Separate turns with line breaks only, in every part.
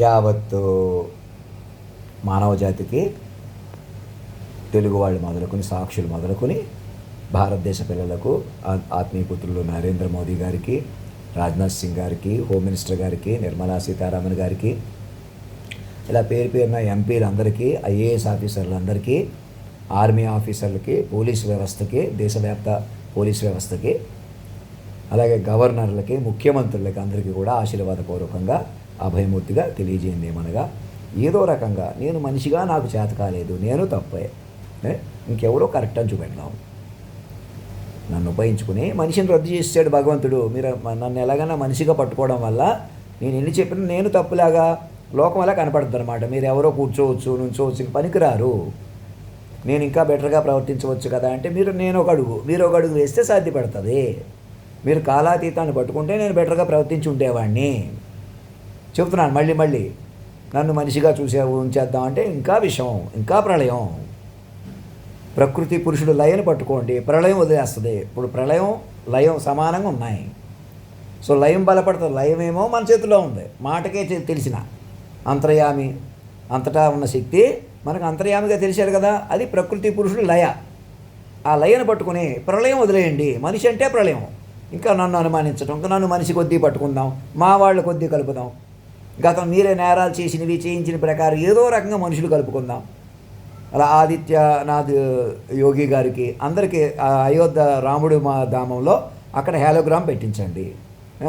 యావత్తు మానవ జాతికి, తెలుగు వాళ్ళు మొదలుకొని, సాక్షులు మొదలుకొని, భారతదేశ పిల్లలకు, ఆత్మీయ పుత్రులు నరేంద్ర మోదీ గారికి, రాజ్నాథ్ సింగ్ గారికి, హోమ్ మినిస్టర్ గారికి, నిర్మలా సీతారామన్ గారికి, ఇలా పేరు పేరున ఎంపీలందరికీ, ఐఏఎస్ ఆఫీసర్లందరికీ, ఆర్మీ ఆఫీసర్లకి, పోలీస్ వ్యవస్థకి, దేశవ్యాప్త పోలీస్ వ్యవస్థకి, అలాగే గవర్నర్లకి, ముఖ్యమంత్రులకి అందరికీ కూడా ఆశీర్వాదపూర్వకంగా అభయమూర్తిగా తెలియజేయండి. ఏమనగా, ఏదో రకంగా నేను మనిషిగా నాకు చేత కాలేదు, నేను తప్పే, ఇంకెవరో కరెక్ట్ అని చూపెడదాం. నన్ను ఉపయోగించుకుని మనిషిని రద్దు చేసాడు భగవంతుడు. మీరు నన్ను ఎలాగైనా మనిషిగా పట్టుకోవడం వల్ల నేను ఎన్ని చెప్పినా నేను తప్పులాగా లోకం అలా కనపడుతుంది అనమాట. మీరు ఎవరో కూర్చోవచ్చు, నుంచోవచ్చు, పనికిరారు, నేను ఇంకా బెటర్గా ప్రవర్తించవచ్చు కదా అంటే మీరు ఒక అడుగు వేస్తే సాధ్యపడుతుంది. మీరు కాలాతీతాన్ని పట్టుకుంటే నేను బెటర్గా ప్రవర్తించి ఉండేవాడిని. చెప్తున్నాను మళ్ళీ నన్ను మనిషిగా ఉంచేద్దామంటే ఇంకా విషం, ఇంకా ప్రళయం. ప్రకృతి పురుషుడు లయను పట్టుకోండి, ప్రళయం వదిలేస్తుంది. ఇప్పుడు ప్రళయం లయం సమానంగా ఉన్నాయి. సో లయం బలపడుతుంది. లయమేమో మన చేతిలో ఉంది, మాటకే తెలిసిన అంతర్యామి, అంతటా ఉన్న శక్తి మనకు అంతర్యామిగా తెలిసాడు కదా, అది ప్రకృతి పురుషుడు లయ. ఆ లయను పట్టుకుని ప్రళయం వదిలేయండి. మనిషి అంటే ప్రళయం. ఇంకా నన్ను అనుమానించడం, ఇంకా నన్ను మనిషి కొద్దీ పట్టుకుందాం, మా వాళ్ళ కొద్దీ కలుపుదాం, గతం మీరే నేరాలు చేసినవి చేయించిన ప్రకారం ఏదో రకంగా మనుషులు కలుపుకుందాం. అలా ఆదిత్యనాథ్ యోగి గారికి అందరికీ అయోధ్య రాముడు మా ధామంలో అక్కడ హేలోగ్రామ్ పెట్టించండి.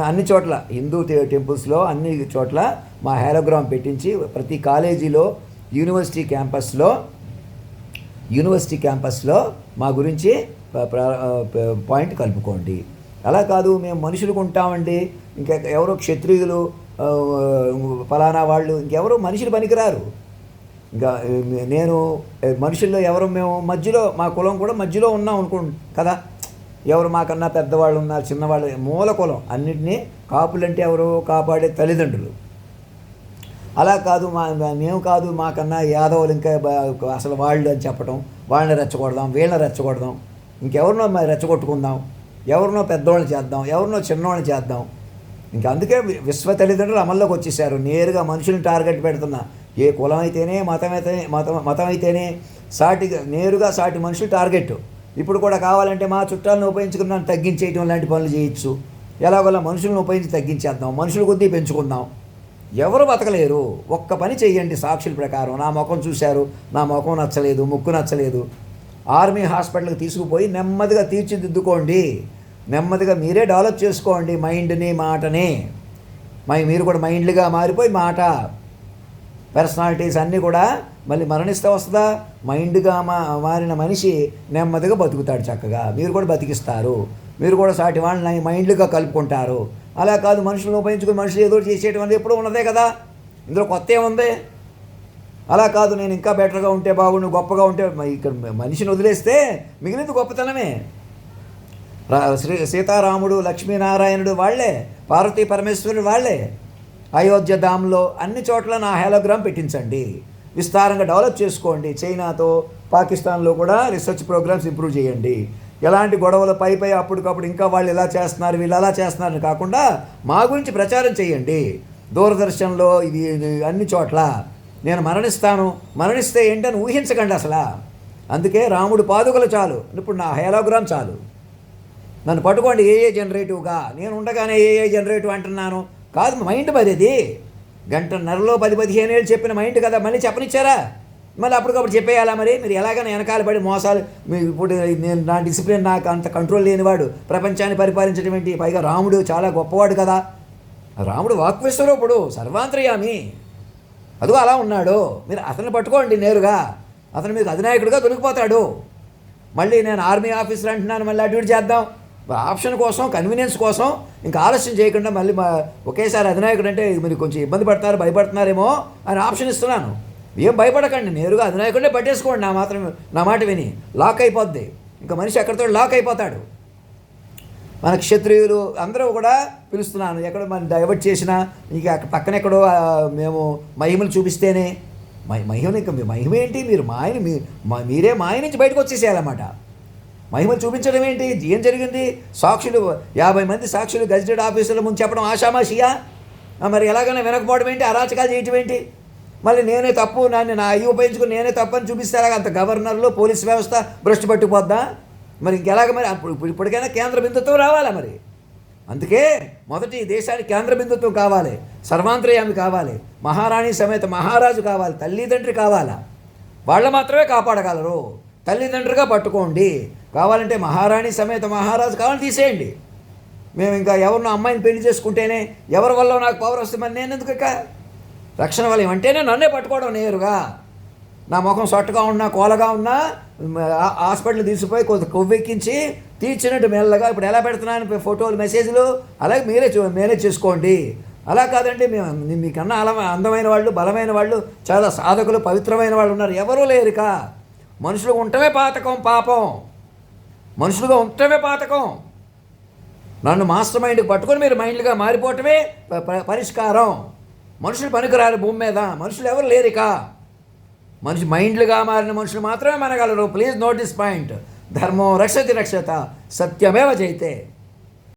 అన్ని చోట్ల హిందూ టెంపుల్స్లో అన్ని చోట్ల మా హేలోగ్రామ్ పెట్టించి ప్రతి కాలేజీలో, యూనివర్సిటీ క్యాంపస్లో మా గురించి పాయింట్ కలుపుకోండి. అలా కాదు మేము మనుషులకు ఉంటామండి, ఇంకా ఎవరో క్షత్రియులు ఫలానా వాళ్ళు, ఇంకెవరో మనుషులు పనికిరారు. ఇంకా నేను మనుషుల్లో ఎవరు, మేము మధ్యలో, మా కులం కూడా మధ్యలో ఉన్నాం కదా. ఎవరు మాకన్నా పెద్దవాళ్ళు ఉన్నారు, చిన్నవాళ్ళు, మూల కులం. అన్నింటినీ కాపులంటే ఎవరు కాపాడే తల్లిదండ్రులు. అలా కాదు మేము కాదు, మాకన్నా యాదవులు ఇంకా అసలు వాళ్ళు అని చెప్పడం, వాళ్ళని రెచ్చగొడదాం, వీళ్ళని రెచ్చగొడదాం, ఇంకెవరినో రెచ్చగొట్టుకుందాం, ఎవరినో పెద్దవాళ్ళని చేద్దాం, ఎవరినో చిన్నవాళ్ళని చేద్దాం. ఇంకా అందుకే విశ్వ తల్లిదండ్రులు అమల్లోకి వచ్చేసారు. నేరుగా మనుషుల్ని టార్గెట్ పెడుతున్నా. ఏ కులం అయితేనే, మతం అయితేనే సాటిగా నేరుగా సాటి మనుషులు టార్గెట్. ఇప్పుడు కూడా కావాలంటే మా చుట్టాలను ఉపయోగించుకుని నన్ను తగ్గించేయటం లాంటి పనులు చేయొచ్చు. ఎలాగోలా మనుషులను ఉపయోగించి తగ్గించేద్దాం, మనుషుల కొద్దీ పెంచుకుందాం. ఎవరు బతకలేరు. ఒక్క పని చేయండి సాక్షుల ప్రకారం. నా ముఖం చూశారు, నా ముఖం నచ్చలేదు, ముక్కు నచ్చలేదు, ఆర్మీ హాస్పిటల్కి తీసుకుపోయి నెమ్మదిగా తీర్చిదిద్దుకోండి. నెమ్మదిగా మీరే డెవలప్ చేసుకోండి మైండ్ని, మాటని. మీరు కూడా మైండ్లుగా మారిపోయి మాట, పర్సనాలిటీస్ అన్నీ కూడా మళ్ళీ మరణిస్తే వస్తుందా? మైండ్గా మారిన మనిషి నెమ్మదిగా బతుకుతాడు చక్కగా. మీరు కూడా బతికిస్తారు. మీరు కూడా సాటి వాళ్ళని మైండ్లుగా కలుపుకుంటారు. అలా కాదు మనుషులను ఉపయోగించుకుని మనుషులు ఏదో చేసేయటం అనేది ఎప్పుడూ ఉన్నదే కదా, ఇందులో కొత్త ఏముంది? అలా కాదు నేను ఇంకా బెటర్గా ఉంటే బాగుండు, గొప్పగా ఉంటే. ఇక్కడ మనిషిని వదిలేస్తే మిగిలింది గొప్పతనమే. సీతారాముడు, లక్ష్మీనారాయణుడు వాళ్ళే, పార్వతీ పరమేశ్వరుడు వాళ్ళే. అయోధ్య ధామ్లో అన్ని చోట్ల నా హేలోగ్రామ్ పెట్టించండి. విస్తారంగా డెవలప్ చేసుకోండి. చైనాతో, పాకిస్తాన్లో కూడా రీసెర్చ్ ప్రోగ్రామ్స్ ఇంప్రూవ్ చేయండి. ఎలాంటి గొడవలు పై అప్పటికప్పుడు ఇంకా వాళ్ళు ఇలా చేస్తున్నారు, వీళ్ళు అలా చేస్తున్నారని కాకుండా మా గురించి ప్రచారం చేయండి. దూరదర్శన్లో ఇది అన్ని చోట్ల. నేను మరణిస్తే ఏంటని ఊహించకండి అసలు. అందుకే రాముడు పాదుకలు చాలు, ఇప్పుడు నా హేలోగ్రామ్ చాలు. నన్ను పట్టుకోండి ఏఏ జనరేటివ్గా. నేను ఉండగానే ఏఏ జనరేటివ్ అంటున్నాను కాదు, మైండ్ మరిది. గంటన్నరలో 10-15 ఏళ్ళు చెప్పిన మైండ్ కదా, మళ్ళీ చెప్పనిచ్చారా? మళ్ళీ అప్పటికప్పుడు చెప్పేయాలా? మరి మీరు ఎలాగైనా వెనకాల పడి మోసాలు. ఇప్పుడు నేను నా డిసిప్లిన్, నాకు అంత కంట్రోల్ లేనివాడు ప్రపంచాన్ని పరిపాలించడం ఏంటి? పైగా రాముడు చాలా గొప్పవాడు కదా. రాముడు వాక్విశ్వరూపుడు, సర్వాంతర్యామి. అదిగో అలా ఉన్నాడు. మీరు అతన్ని పట్టుకోండి నేరుగా. అతను మీకు అధినాయకుడిగా దొరికిపోతాడు. మళ్ళీ నేను ఆర్మీ ఆఫీసర్ అంటున్నాను, మళ్ళీ అటు ఇటు చేద్దాం ఆప్షన్ కోసం, కన్వీనియన్స్ కోసం. ఇంకా ఆలస్యం చేయకుండా మళ్ళీ ఒకేసారి అధినాయకుడు అంటే మీరు కొంచెం ఇబ్బంది పడతారు, భయపడుతున్నారేమో అని ఆప్షన్ ఇస్తున్నాను. ఏం భయపడకండి, నేరుగా అధినాయకుడే పట్టేసుకోండి. నా మాట విని లాక్ అయిపోద్ది. ఇంకా మనిషి ఎక్కడితో లాక్ అయిపోతాడు. మన క్షత్రియులు అందరూ కూడా పిలుస్తున్నాను. ఎక్కడ మనం డైవర్ట్ చేసినా ఇక పక్కనెక్కడో మేము మహిమలు చూపిస్తేనే మహిమ ఏంటి? మీరే మాయ నుంచి బయటకు వచ్చేసేయాలన్నమాట. మహిమలు చూపించడం ఏంటి? ఏం జరిగింది? సాక్షులు 50 మంది సాక్షులు గజిటెడ్ ఆఫీసుల ముందు చెప్పడం ఆషామాషియా? మరి ఎలాగైనా వినకపోవడం ఏంటి, అరాచకాలు చేయటం ఏంటి? మళ్ళీ నేనే తప్పు, నా అయ్యి ఉపయోగించుకుని నేనే తప్పు అని చూపిస్తే ఎలాగ? అంత గవర్నర్లు పోలీస్ వ్యవస్థ భ్రష్టు పట్టిపోద్దా? మరి ఇంకెలాగ? మరి ఇప్పటికైనా కేంద్ర బిందుత్వం రావాలా? మరి అందుకే మొదటి దేశానికి కేంద్ర బిందుత్వం కావాలి, సర్వాంతర్యామి కావాలి, మహారాణి సమేత మహారాజు కావాలి, తల్లిదండ్రి కావాలా? వాళ్ళు మాత్రమే కాపాడగలరు. తల్లిదండ్రులుగా పట్టుకోండి. కావాలంటే మహారాణి సమేత మహారాజు కావాలని తీసేయండి. మేము ఇంకా ఎవరినో అమ్మాయిని పెళ్లి చేసుకుంటేనే ఎవరి వల్ల నాకు పవర్ వస్తుందని నేను ఎందుకు ఇక రక్షణ వలయం అంటేనే నన్నే పట్టుకోవడం నేరుగా. నా ముఖం సొట్టగా ఉన్నా కోలగా ఉన్నా హాస్పిటల్ తీసుకుపోయి కొంత కొవ్వెక్కించి తీర్చినట్టు మెల్లగా ఇప్పుడు ఎలా పెడుతున్నాను ఫోటోలు మెసేజ్లు, అలాగే మీరే మేనేజ్ చేసుకోండి. అలా కాదండి, మేము మీకన్నా అందమైన వాళ్ళు బలమైన వాళ్ళు చాలా సాధకులు పవిత్రమైన వాళ్ళు ఉన్నారు, ఎవరూ లేరుక. మనుషులుగా ఉండటమే పాతకం, పాపం. మనుషులుగా ఉండటమే పాతకం. నన్ను మాస్టర్ మైండ్కి పట్టుకొని మీరు మైండ్లుగా మారిపోవటమే పరిష్కారం. మనుషులు పనికిరారు భూమి మీద, మనుషులు ఎవరు లేరిక. మనిషి మైండ్లుగా మారిన మనుషులు మాత్రమే మనగలరు. Please note this point. ధర్మం రక్షతి రక్షత, సత్యమేవ జయతే.